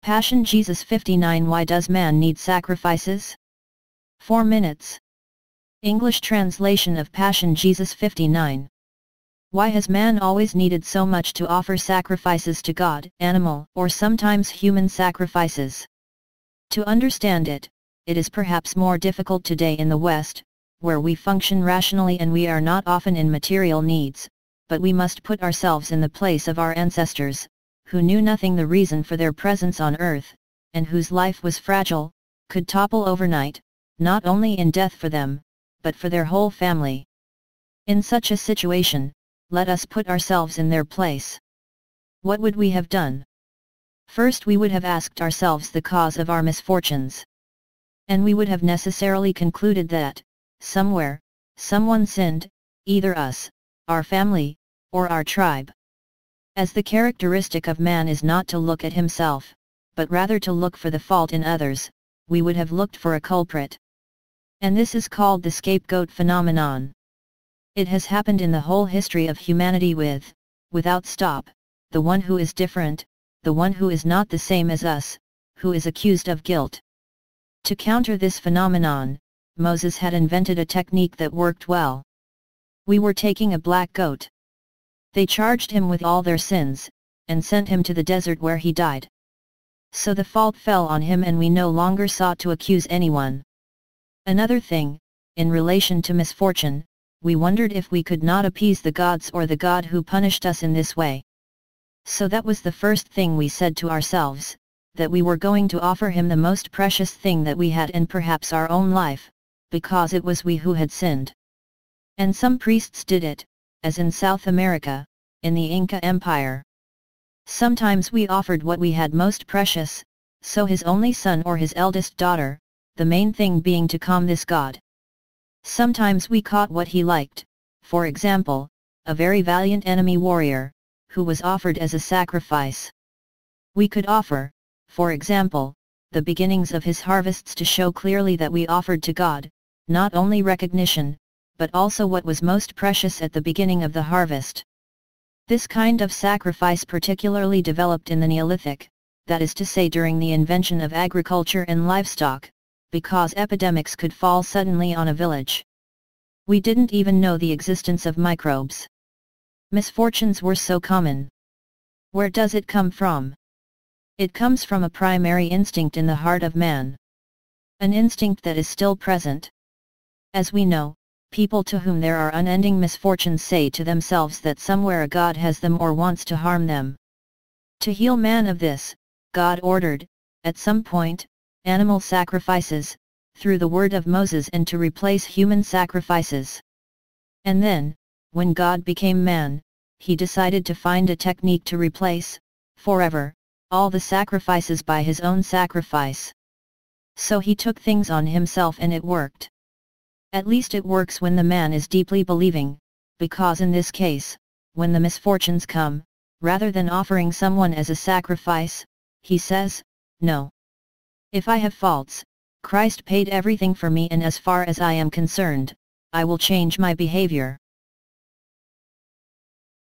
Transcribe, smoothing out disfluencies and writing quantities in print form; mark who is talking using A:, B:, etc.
A: Passion Jesus 59. Why does man need sacrifices? 4 minutes. English translation of Passion Jesus 59. Why has man always needed so much to offer sacrifices to God, animal, or sometimes human sacrifices? To understand it, it is perhaps more difficult today in the West, where we function rationally and we are not often in material needs, but we must put ourselves in the place of our ancestors, who knew nothing the reason for their presence on earth, and whose life was fragile, could topple overnight, not only in death for them, but for their whole family. In such a situation, let us put ourselves in their place. What would we have done? First, we would have asked ourselves the cause of our misfortunes. And we would have necessarily concluded that, somewhere, someone sinned, either us, our family, or our tribe. As the characteristic of man is not to look at himself, but rather to look for the fault in others, we would have looked for a culprit. And this is called the scapegoat phenomenon. It has happened in the whole history of humanity without stop, the one who is different, the one who is not the same as us, who is accused of guilt. To counter this phenomenon, Moses had invented a technique that worked well. We were taking a black goat. They charged him with all their sins, and sent him to the desert where he died. So the fault fell on him and we no longer sought to accuse anyone. Another thing, in relation to misfortune, we wondered if we could not appease the gods or the God who punished us in this way. So that was the first thing we said to ourselves, that we were going to offer him the most precious thing that we had and perhaps our own life, because it was we who had sinned. And some priests did it, as in South America, in the Inca Empire. Sometimes we offered what we had most precious, so his only son or his eldest daughter, the main thing being to calm this god. Sometimes we caught what he liked, for example, a very valiant enemy warrior, who was offered as a sacrifice. We could offer, for example, the beginnings of his harvests to show clearly that we offered to God, not only recognition, but also what was most precious at the beginning of the harvest. This kind of sacrifice particularly developed in the Neolithic, that is to say during the invention of agriculture and livestock, because epidemics could fall suddenly on a village. We didn't even know the existence of microbes. Misfortunes were so common. Where does it come from? It comes from a primary instinct in the heart of man. An instinct that is still present. As we know, people to whom there are unending misfortunes say to themselves that somewhere a god has them or wants to harm them. To heal man of this, God ordered, at some point, animal sacrifices, through the word of Moses and to replace human sacrifices. And then, when God became man, he decided to find a technique to replace, forever, all the sacrifices by his own sacrifice. So he took things on himself and it worked. At least it works when the man is deeply believing, because in this case, when the misfortunes come, rather than offering someone as a sacrifice, he says, no. If I have faults, Christ paid everything for me and as far as I am concerned, I will change my behavior.